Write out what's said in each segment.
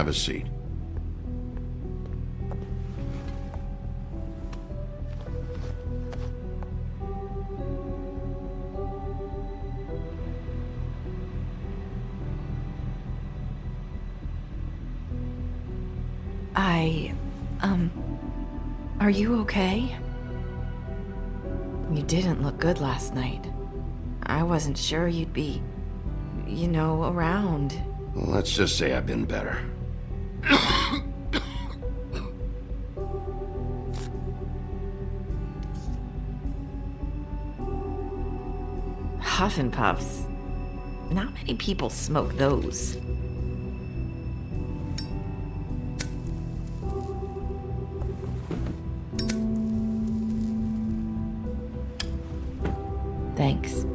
Have a seat. Are you okay? You didn't look good last night. I wasn't sure you'd be, around. Let's just say I've been better. Huff and puffs. Not many people smoke those. Thanks.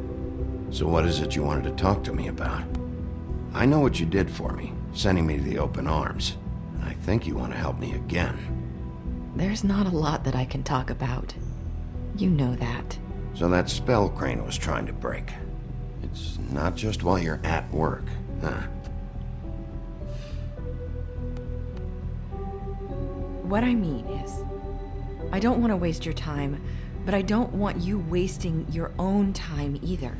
So what is it you wanted to talk to me about? I know what you did for me, sending me to the open arms. And I think you want to help me again. There's not a lot that I can talk about. You know that. So that spell Crane was trying to break. It's not just while you're at work, huh? What I mean is, I don't want to waste your time, but I don't want you wasting your own time either.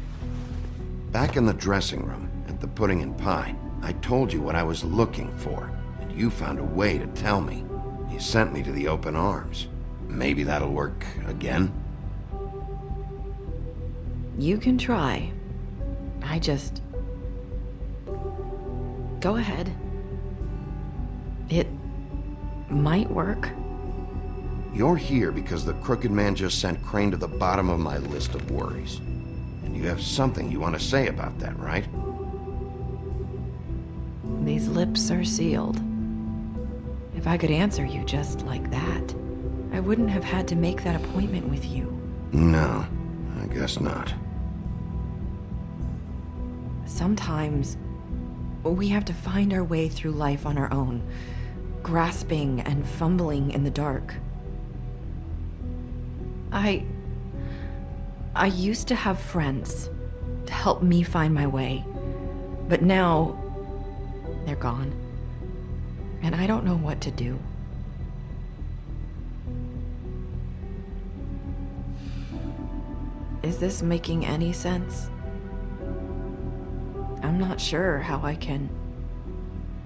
Back in the dressing room, at the pudding and pie, I told you what I was looking for, and you found a way to tell me. You sent me to the open arms. Maybe that'll work again? You can try. Go ahead. It might work. You're here because the Crooked Man just sent Crane to the bottom of my list of worries. And you have something you want to say about that, right? These lips are sealed. If I could answer you just like that, I wouldn't have had to make that appointment with you. No, I guess not. Sometimes, we have to find our way through life on our own, grasping and fumbling in the dark. I used to have friends to help me find my way, but now they're gone, and I don't know what to do. Is this making any sense? I'm not sure how I can...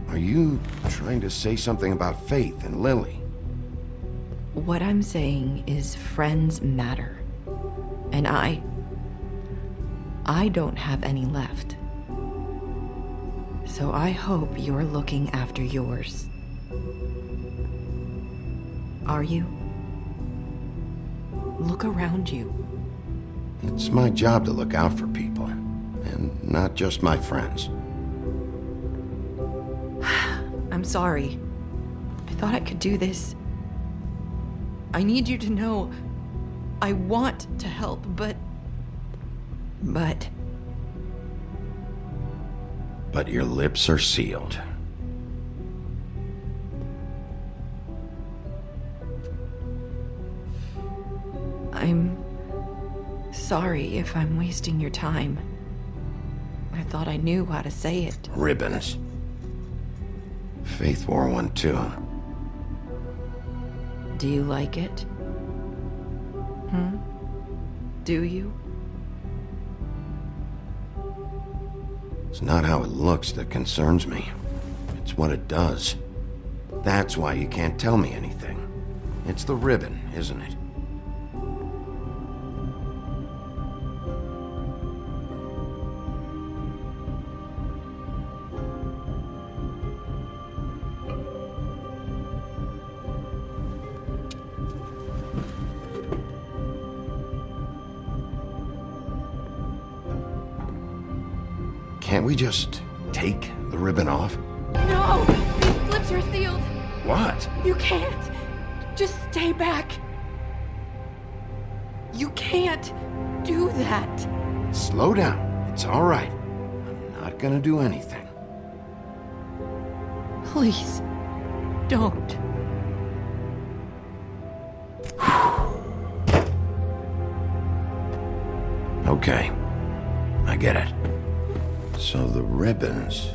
Are you trying to say something about Faith and Lily? What I'm saying is friends matter. And I don't have any left. So I hope you're looking after yours. Are you? Look around you. It's my job to look out for people, and not just my friends. I'm sorry. I thought I could do this. I need you to know I want to help, but... But your lips are sealed. I'm sorry if I'm wasting your time. I thought I knew how to say it. Ribbons. Faith wore one too. Do you like it? Do you? It's not how it looks that concerns me. It's what it does. That's why you can't tell me anything. It's the ribbon, isn't it? Can't we just take the ribbon off? No! These lips are sealed! What? You can't! Just stay back! You can't do that! Slow down. It's all right. I'm not gonna do anything. Please, don't. Okay. I get it. So the ribbons,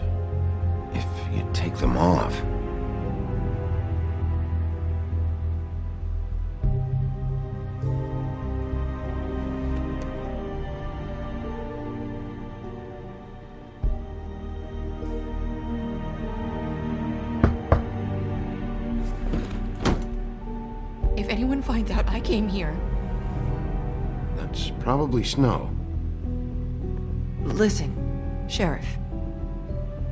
if you take them off, anyone finds out I came here... That's probably Snow. Listen, Sheriff.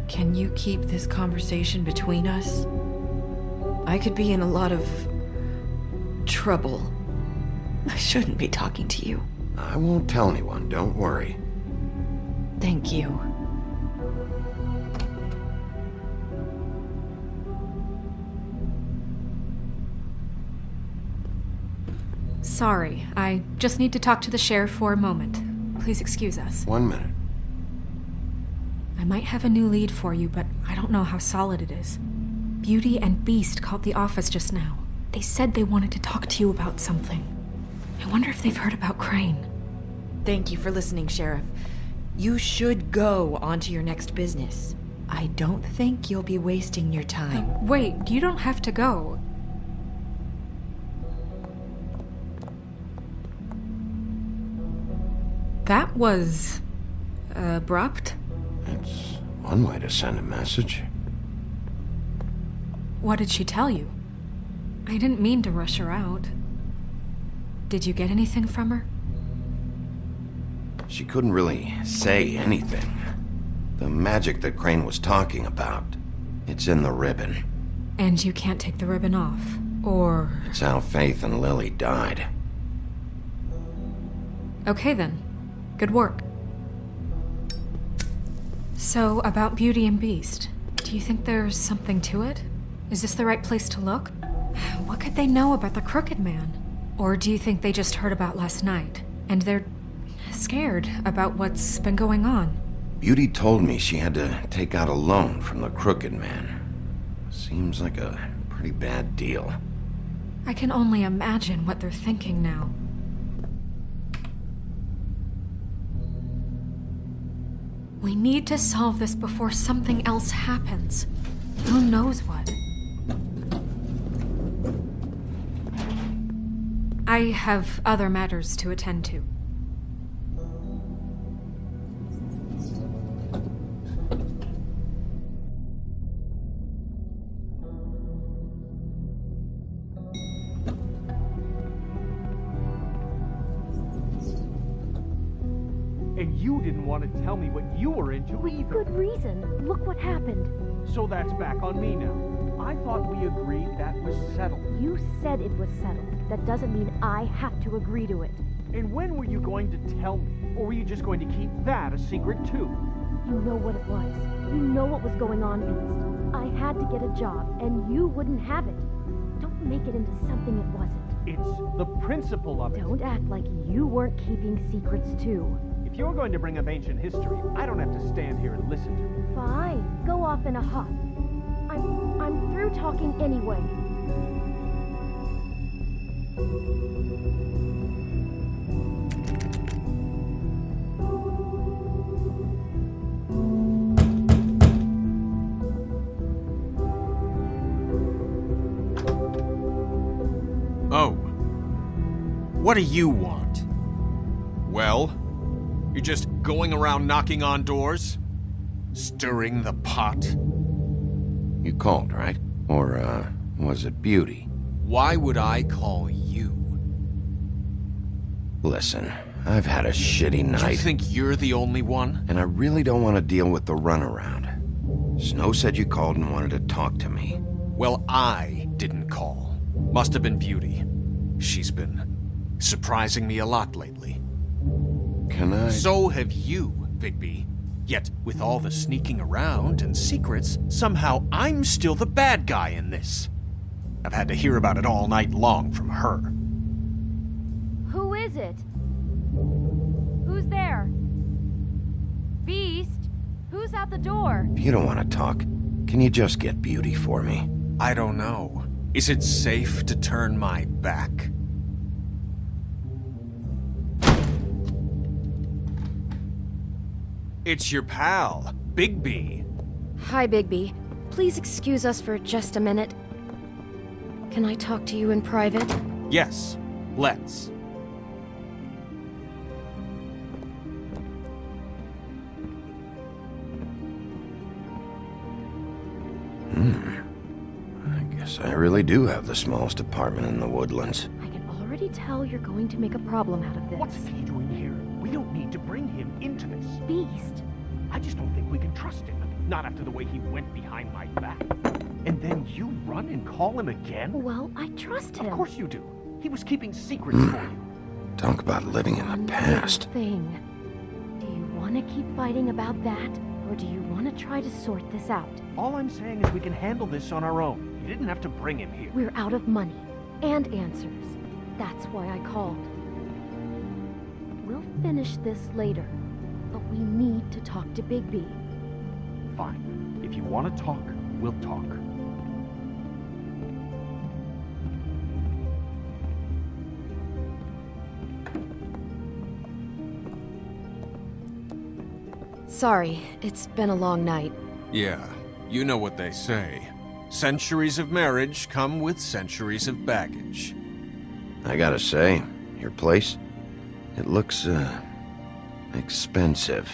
Can you keep this conversation between us? I could be in a lot of... trouble. I shouldn't be talking to you. I won't tell anyone, don't worry. Thank you. Sorry, I just need to talk to the sheriff for a moment. Please excuse us. 1 minute. I might have a new lead for you, but I don't know how solid it is. Beauty and Beast called the office just now. They said they wanted to talk to you about something. I wonder if they've heard about Crane. Thank you for listening, Sheriff. You should go on to your next business. I don't think you'll be wasting your time. Wait, you don't have to go. That was... abrupt? It's one way to send a message. What did she tell you? I didn't mean to rush her out. Did you get anything from her? She couldn't really say anything. The magic that Crane was talking about, it's in the ribbon. And you can't take the ribbon off, or... It's how Faith and Lily died. Okay then. Good work. So, about Beauty and Beast, do you think there's something to it? Is this the right place to look? What could they know about the Crooked Man? Or do you think they just heard about last night, and they're scared about what's been going on? Beauty told me she had to take out a loan from the Crooked Man. Seems like a pretty bad deal. I can only imagine what they're thinking now. We need to solve this before something else happens. Who knows what? I have other matters to attend to. And you didn't want to tell me what you were into either. Good reason. Look what happened. So that's back on me now. I thought we agreed that was settled. You said it was settled. That doesn't mean I have to agree to it. And when were you going to tell me? Or were you just going to keep that a secret too? You know what it was. You know what was going on, Beast. I had to get a job, and you wouldn't have it. Don't make it into something it wasn't. It's the principle of it. Don't act like you weren't keeping secrets too. If you're going to bring up ancient history, I don't have to stand here and listen to it. Fine. Go off in a huff. I'm through talking anyway. Oh. What do you want? Well, you're just going around knocking on doors? Stirring the pot? You called, right? Or, was it Beauty? Why would I call you? Listen, I've had a shitty night. Do you think you're the only one? And I really don't want to deal with the runaround. Snow said you called and wanted to talk to me. Well, I didn't call. Must have been Beauty. She's been surprising me a lot lately. Can I... So have you, Bigby. Yet, with all the sneaking around and secrets, somehow I'm still the bad guy in this. I've had to hear about it all night long from her. Who is it? Who's there? Beast? Who's out the door? If you don't want to talk, can you just get Beauty for me? I don't know. Is it safe to turn my back? It's your pal, Bigby. Hi, Bigby. Please excuse us for just a minute. Can I talk to you in private? Yes, let's. I guess I I really do have the smallest apartment in the Woodlands. I can already tell you're going to make a problem out of this. What's he doing here? We don't need to bring him into this. Beast. I just don't think we can trust him. Not after the way he went behind my back. And then you run and call him again? Well, I trust him. Of course you do. He was keeping secrets for you. Talk about living in One the past. thing. Do you want to keep fighting about that, or do you want to try to sort this out? All I'm saying is we can handle this on our own. You didn't have to bring him here. We're out of money and answers. That's why I called. We'll finish this later, but we need to talk to Bigby. Fine. If you want to talk, we'll talk. Sorry, it's been a long night. Yeah, you know what they say. Centuries of marriage come with centuries of baggage. I gotta say, your place, it looks, expensive.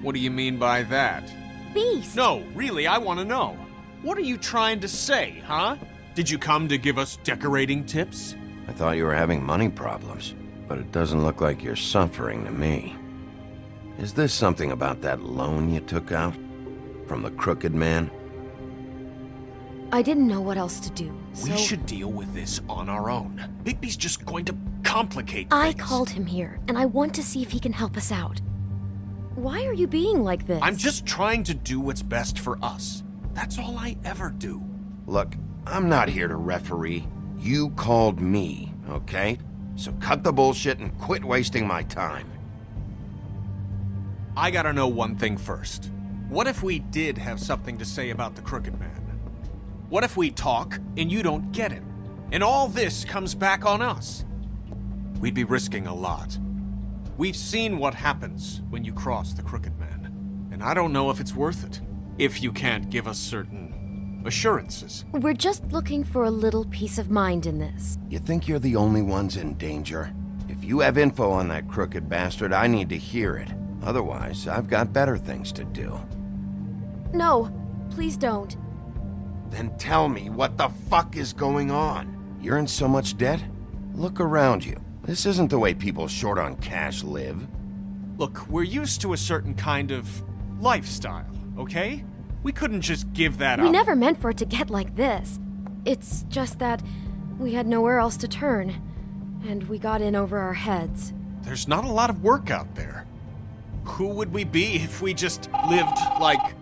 What do you mean by that? Beast! No, really, I want to know. What are you trying to say, huh? Did you come to give us decorating tips? I thought you were having money problems, but it doesn't look like you're suffering to me. Is this something about that loan you took out? From the crooked man? I didn't know what else to do, so... We should deal with this on our own. Bigby's just going to complicate I things. called him here, and I want to see if he can help us out. Why are you being like this? I'm just trying to do what's best for us. That's all I ever do. Look, I'm not here to referee. You called me, okay? So cut the bullshit and quit wasting my time. I gotta know one thing first. What if we did have something to say about the Crooked Man? What if we talk and you don't get him? And all this comes back on us? We'd be risking a lot. We've seen what happens when you cross the Crooked Man. And I don't know if it's worth it. If you can't give us certain assurances. We're just looking for a little peace of mind in this. You think you're the only ones in danger? If you have info on that crooked bastard, I need to hear it. Otherwise, I've got better things to do. No, please don't. Then tell me what the fuck is going on? You're in so much debt? Look around you. This isn't the way people short on cash live. Look, we're used to a certain kind of lifestyle, okay? We couldn't just give that up. We never meant for it to get like this. It's just that we had nowhere else to turn, and we got in over our heads. There's not a lot of work out there. Who would we be if we just lived like...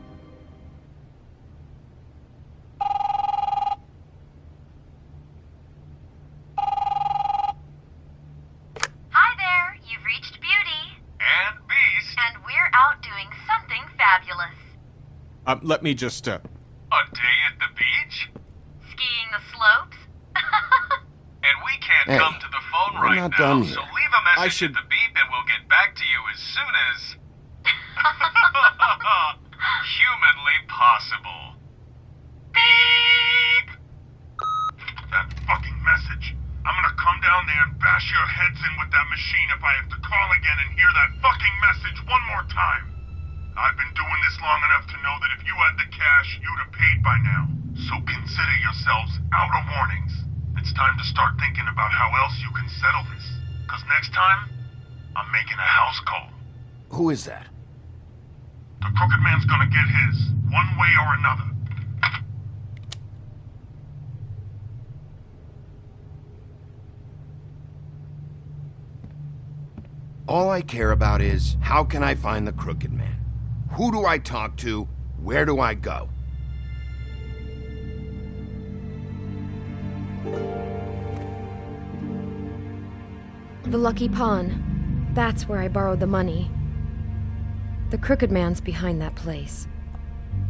Hi there, you've reached Beauty. And Beast. And we're out doing something fabulous. let me just, A day at the beach? Skiing the slopes? And we can't Hey, come to the phone we're right not now, done so here. leave a message I should- at the beep and we'll get back to you as soon as... humanly possible. Beep! That fucking message. I'm gonna come down there and bash your heads in with that machine if I have to call again and hear that fucking message one more time. I've been doing this long enough to know that if you had the cash, you'd have paid by now. So consider yourselves out of warnings. It's time to start thinking about how else you can settle this. Because next time, I'm making a house call. Who is that? The Crooked Man's gonna get his, one way or another. All I care about is, how can I find the crooked man? Who do I talk to? Where do I go? The Lucky Pawn. That's where I borrowed the money. The Crooked Man's behind that place.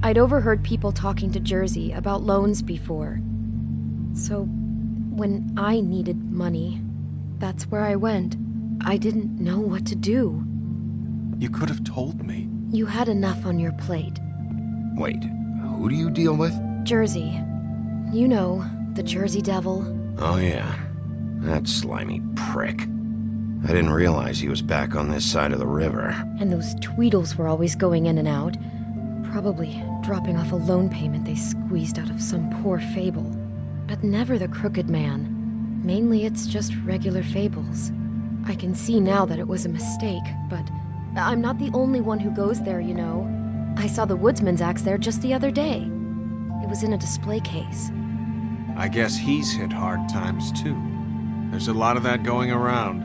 I'd overheard people talking to Jersey about loans before. So, when I needed money, that's where I went. I didn't know what to do. You could have told me. You had enough on your plate. Wait, who do you deal with? Jersey. You know, the Jersey Devil. Oh yeah, that slimy prick. I didn't realize he was back on this side of the river. And those Tweedles were always going in and out. Probably dropping off a loan payment they squeezed out of some poor fable. but never the Crooked Man. Mainly it's just regular fables. I can see now that it was a mistake, but I'm not the only one who goes there, you know. I saw the woodsman's axe there just the other day. It was in a display case. I guess he's hit hard times too. There's a lot of that going around.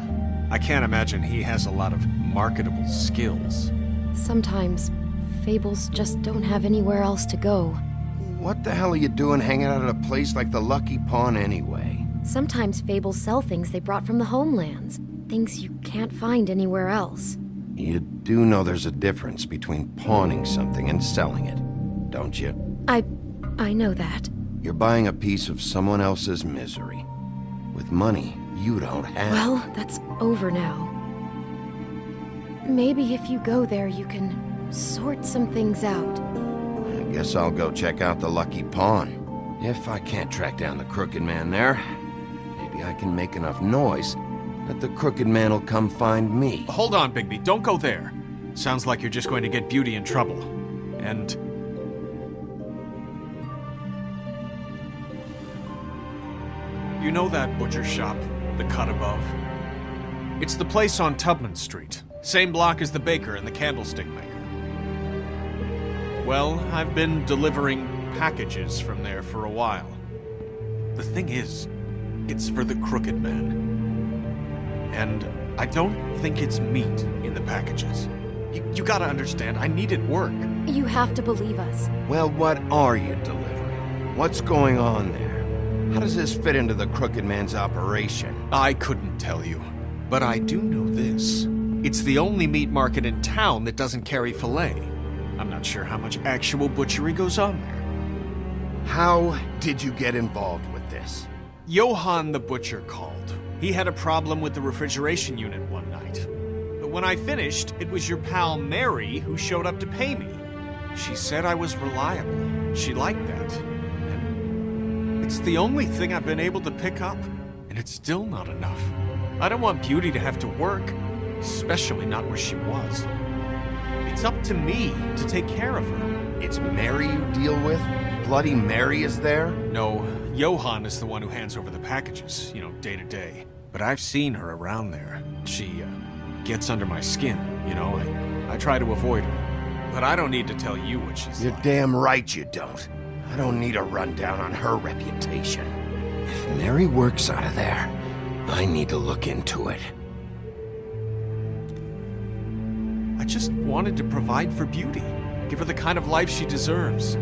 I can't imagine he has a lot of marketable skills. Sometimes, fables just don't have anywhere else to go. What the hell are you doing hanging out at a place like the Lucky Pawn anyway? Sometimes fables sell things they brought from the homelands. Things you can't find anywhere else. You do know there's a difference between pawning something and selling it, don't you? I know that. You're buying a piece of someone else's misery. With money you don't have. Well, that's over now. Maybe if you go there, you can sort some things out. I guess I'll go check out the Lucky Pawn. If I can't track down the Crooked Man there, maybe I can make enough noise that the Crooked Man will come find me. Hold on, Bigby. Don't go there. Sounds like you're just going to get Beauty in trouble. And... you know that butcher shop, the cut above? It's the place on Tubman Street. Same block as the baker and the candlestick maker. Well, I've been delivering packages from there for a while. The thing is, it's for the Crooked Man. And I don't think it's meat in the packages. You gotta understand, I needed work. You have to believe us. Well, what are you delivering? What's going on there? How does this fit into the Crooked Man's operation? I couldn't tell you, but I do know this. It's the only meat market in town that doesn't carry filet. I'm not sure how much actual butchery goes on there. How did you get involved with this? Johann the butcher called. He had a problem with the refrigeration unit one night. But when I finished, it was your pal Mary who showed up to pay me. She said I was reliable. She liked that. And it's the only thing I've been able to pick up, and it's still not enough. I don't want Beauty to have to work, especially not where she was. It's up to me to take care of her. It's Mary you deal with? Bloody Mary is there? No, Johann is the one who hands over the packages, day to day. But I've seen her around there. She, gets under my skin, I try to avoid her. But I don't need to tell you what she's You're like. damn right you don't. I don't need a rundown on her reputation. If Mary works out of there, I need to look into it. I just wanted to provide for Beauty. Give her the kind of life she deserves.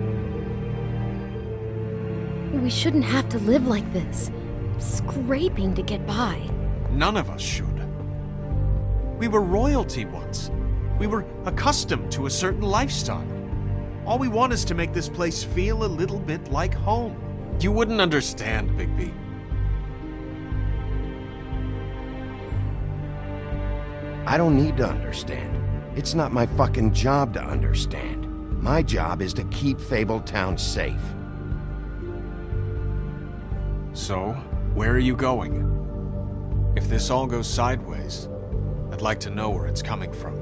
We shouldn't have to live like this. Scraping to get by. None of us should. We were royalty once. We were accustomed to a certain lifestyle. All we want is to make this place feel a little bit like home. You wouldn't understand, Bigby. I don't need to understand. It's not my fucking job to understand. My job is to keep Fabletown safe. So, where are you going? If this all goes sideways, I'd like to know where it's coming from.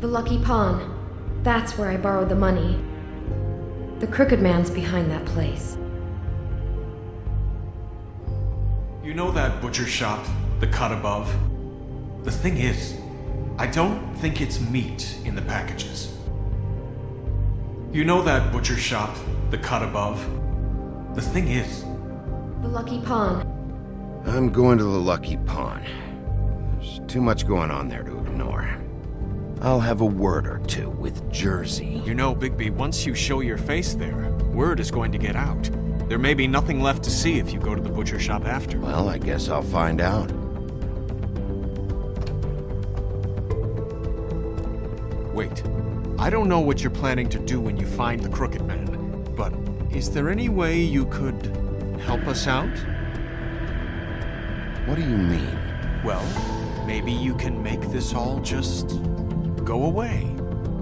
The Lucky Pawn. That's where I borrowed the money. The Crooked Man's behind that place. You know that butcher shop, the cut above? The thing is, I don't think it's meat in the packages. You know that butcher shop, the cut above? The thing is... The Lucky Pawn. I'm going to the Lucky Pawn. There's too much going on there to ignore. I'll have a word or two with Jersey. You know, Bigby, once you show your face there, word is going to get out. There may be nothing left to see if you go to the butcher shop after. Well, I guess I'll find out. Wait, I don't know what you're planning to do when you find the Crooked Man, but is there any way you could help us out? What do you mean? Well, maybe you can make this all just go away.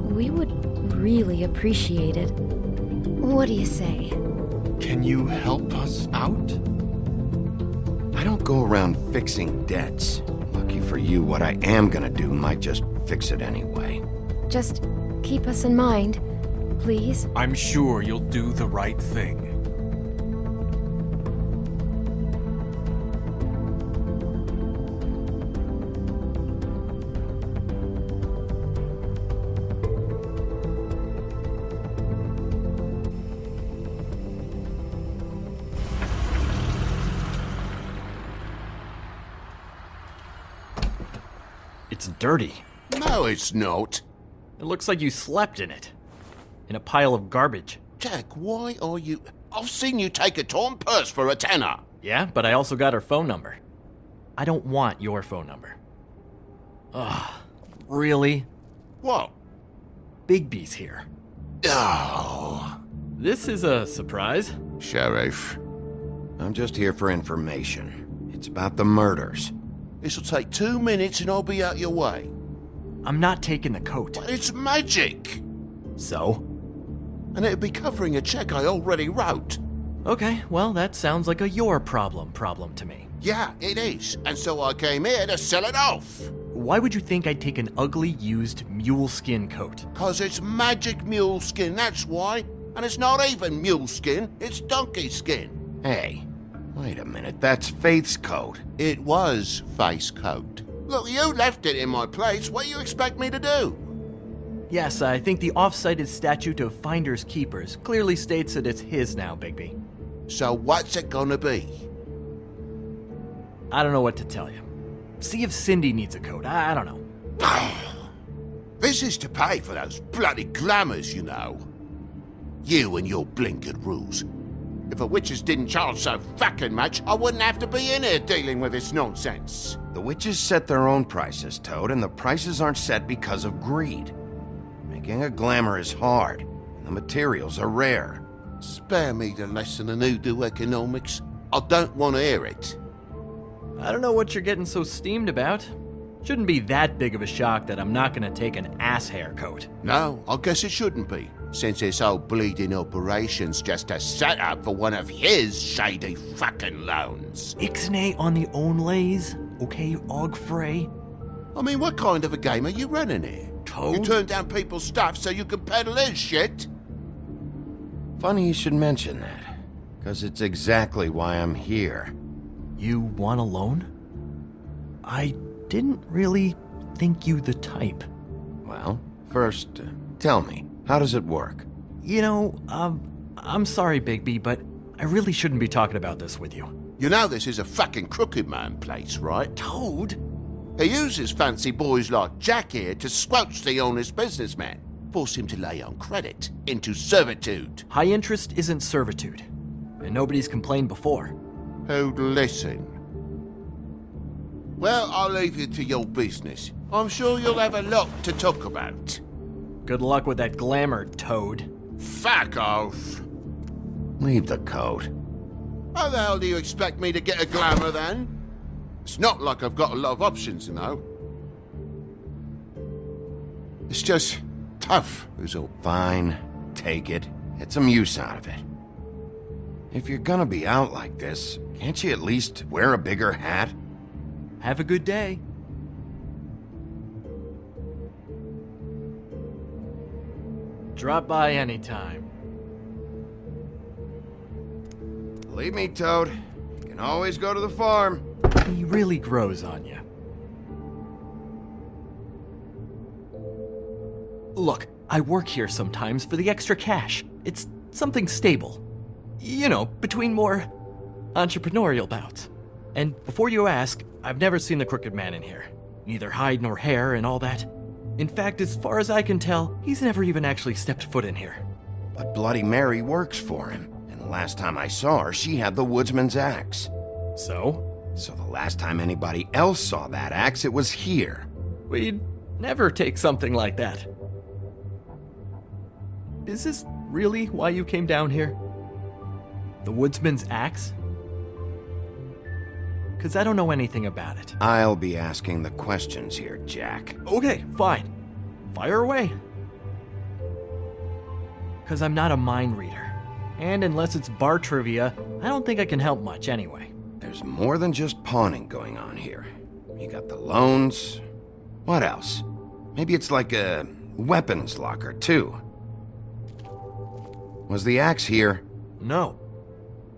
We would really appreciate it. What do you say? Can you help us out? I don't go around fixing debts. for you, what I am gonna do might just fix it anyway. Just keep us in mind, please. I'm sure you'll do the right thing. It's dirty. No, it's not. It looks like you slept in it. In a pile of garbage. Jack, why are you... I've seen you take a torn purse for a tenner. Yeah, but I also got her phone number. I don't want your phone number. Ugh, really? What? Bigby's here. Oh. This is a surprise. Sheriff, I'm just here for information. It's about the murders. this'll take 2 minutes and I'll be out your way. I'm not taking the coat. But it's magic. So? And it'd be covering a check I already wrote. Okay, well, that sounds like a your problem to me. Yeah, it is. And so I came here to sell it off. Why would you think I'd take an ugly, used mule skin coat? 'Cause it's magic mule skin, that's why. And it's not even mule skin, it's donkey skin. Hey, wait a minute, that's Faith's coat. It was face coat. Look, you left it in my place. What do you expect me to do? Yes, I think the off-cited statute of Finders Keepers clearly states that it's his now, Bigby. So what's it gonna be? I don't know what to tell you. See if Cindy needs a coat. I don't know. This is to pay for those bloody glamours, you know. You and your blinkered rules. If the witches didn't charge so fucking much, I wouldn't have to be in here dealing with this nonsense. The witches set their own prices, Toad, and the prices aren't set because of greed. Making a glamour is hard, and the materials are rare. Spare me the lesson in hoodoo economics. I don't want to hear it. I don't know what you're getting so steamed about. Shouldn't be that big of a shock that I'm not gonna take an ass haircoat. No, I guess it shouldn't be, since this whole bleeding operation's just a setup for one of his shady fucking loans. Ixnay on the own lays, okay, Og Frey? I mean, what kind of a game are you running here? Toad? You turn down people's stuff so you can peddle his shit? Funny you should mention that, because it's exactly why I'm here. You want a loan? I didn't really think you the type. Well, first, tell me, how does it work? You know, I'm sorry, Bigby, but I really shouldn't be talking about this with you. You know this is a fucking crooked man place, right? Toad? He uses fancy boys like Jack here to squelch the honest businessman. Force him to lay on credit into servitude. High interest isn't servitude. And nobody's complained before. Who'd listen? Well, I'll leave you to your business. I'm sure you'll have a lot to talk about. Good luck with that glamour, Toad. Fuck off! Leave the coat. How the hell do you expect me to get a glamour then? It's not like I've got a lot of options, you know. It's just tough, is all. Fine, take it. Get some use out of it. If you're gonna be out like this, can't you at least wear a bigger hat? Have a good day. Drop by anytime. Believe me, Toad. You can always go to the farm. He really grows on you. Look, I work here sometimes for the extra cash. It's something stable. You know, between more entrepreneurial bouts. And before you ask, I've never seen the Crooked Man in here. Neither hide nor hair and all that. In fact, as far as I can tell, he's never even actually stepped foot in here. But Bloody Mary works for him. And the last time I saw her, she had the woodsman's axe. So? So the last time anybody else saw that axe, it was here. We'd never take something like that. Is this really why you came down here? The woodsman's axe? Because I don't know anything about it. I'll be asking the questions here, Jack. Okay, fine. Fire away. Because I'm not a mind reader. And unless it's bar trivia, I don't think I can help much anyway. There's more than just pawning going on here. You got the loans. What else? Maybe it's like a weapons locker, too. Was the axe here? No.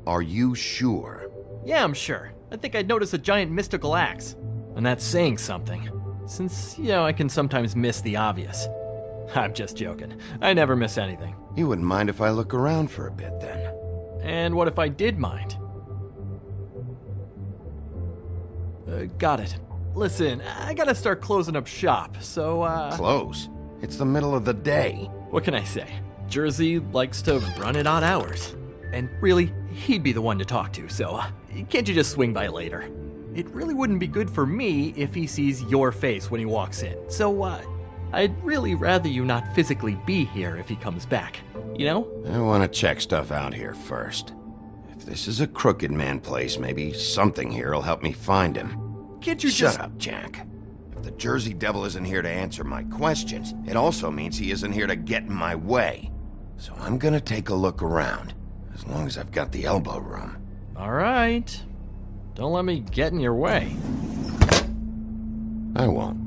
Are you sure? Yeah, I'm sure. I think I'd notice a giant mystical axe. And that's saying something. Since, I can sometimes miss the obvious. I'm just joking. I never miss anything. You wouldn't mind if I look around for a bit, then? And what if I did mind? Got it. Listen, I gotta start closing up shop, so, Close? It's the middle of the day. What can I say? Jersey likes to run at odd hours. And really, he'd be the one to talk to, so can't you just swing by later? It really wouldn't be good for me if he sees your face when he walks in, so, I'd really rather you not physically be here if he comes back, you know? I want to check stuff out here first. If this is a crooked man place, maybe something here will help me find him. Can't you Shut up, Jack. If the Jersey Devil isn't here to answer my questions, it also means he isn't here to get in my way. So I'm gonna take a look around, as long as I've got the elbow room. All right. Don't let me get in your way. I won't.